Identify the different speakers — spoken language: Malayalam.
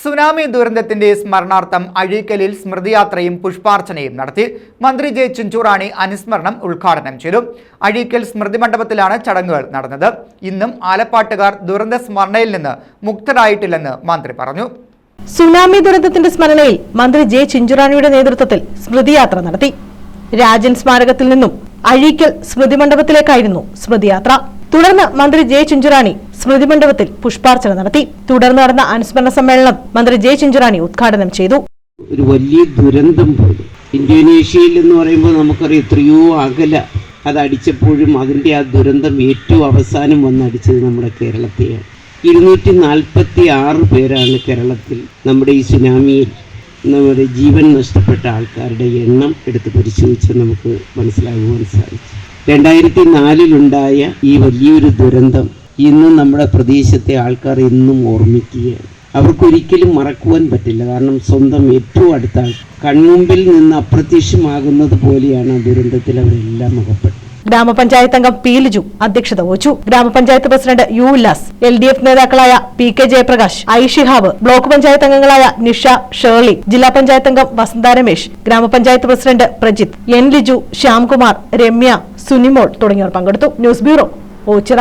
Speaker 1: സുനാമി ദുരന്തത്തിന്റെ സ്മരണാർത്ഥം അഴീക്കലിൽ സ്മൃതിയാത്രയും പുഷ്പാർച്ചനയും നടത്തി. മന്ത്രി ജെ ചിഞ്ചുറാണി അനുസ്മരണം ഉദ്ഘാടനം ചെയ്തു. അഴീക്കൽ സ്മൃതി മണ്ഡപത്തിലാണ് ചടങ്ങുകൾ നടന്നത്. ഇന്നും ആലപ്പാട്ടുകാർ ദുരന്ത സ്മരണയിൽ നിന്ന് മുക്തരായിട്ടില്ലെന്ന് മന്ത്രി പറഞ്ഞു.
Speaker 2: സുനാമി ദുരന്തത്തിന്റെ സ്മരണയിൽ മന്ത്രി ജെ ചിഞ്ചുറാണിയുടെ നേതൃത്വത്തിൽ സ്മൃതിയാത്ര നടത്തി. രാജൻ സ്മാരകത്തിൽ നിന്നും അഴീക്കൽ സ്മൃതി മണ്ഡപത്തിലേക്കായിരുന്നു സ്മൃതിയാത്ര. തുടർന്ന് മന്ത്രി ജെ ചിഞ്ചുറാണി സ്മൃതി മണ്ഡപത്തിൽ പുഷ്പാർച്ചന നടത്തി. തുടർന്ന് നടന്ന അനുസ്മരണ സമ്മേളനം മന്ത്രി ജെ ചിഞ്ചുറാണി ഉദ്ഘാടനം ചെയ്തു.
Speaker 3: ഒരു വലിയ ദുരന്തം പോലും ഇന്തോനേഷ്യയിൽ എന്ന് പറയുമ്പോൾ നമുക്കറിയാം എത്രയോ അകല അത് അടിച്ചപ്പോഴും അതിൻ്റെ ആ ദുരന്തം ഏറ്റവും അവസാനം വന്നടിച്ചത് നമ്മുടെ കേരളത്തെയാണ്. 246 പേരാണ് കേരളത്തിൽ നമ്മുടെ ഈ സുനാമിയിൽ നമ്മുടെ ജീവൻ നഷ്ടപ്പെട്ട ആൾക്കാരുടെ എണ്ണം എടുത്ത് പരിശോധിച്ച് നമുക്ക് മനസ്സിലാകുവാൻ സാധിച്ചു. 2004 ഈ വലിയൊരു ദുരന്തം ഇന്നും നമ്മുടെ പ്രദേശത്തെ ആൾക്കാർ എന്നും ഓർമ്മിക്കുകയാണ്. അവർക്കൊരിക്കലും മറക്കുവാൻ പറ്റില്ല. കാരണം സ്വന്തം ഏറ്റവും അടുത്ത കൺമുമ്പിൽ നിന്ന് അപ്രത്യക്ഷമാകുന്നത് പോലെയാണ് ദുരന്തത്തിൽ അവരെല്ലാം അകപ്പെട്ടത്.
Speaker 2: ഗ്രാമപഞ്ചായത്ത് അംഗം പി ലിജു അധ്യക്ഷത വഹിച്ചു. ഗ്രാമപഞ്ചായത്ത് പ്രസിഡന്റ് യു ഉല്ലാസ്, LDF നേതാക്കളായ PK Jayaprakash, I Shihab, block panchayat അംഗങ്ങളായ നിഷ, ഷേർലി, ജില്ലാ പഞ്ചായത്ത് അംഗം വസന്ത രമേശ്, ഗ്രാമപഞ്ചായത്ത് പ്രസിഡന്റ് പ്രജിത്ത്, N ലിജു, ശ്യാംകുമാർ, രമ്യ, സുനിമോൾ തുടങ്ങിയവർ പങ്കെടുത്തു. News bureau, Ochira.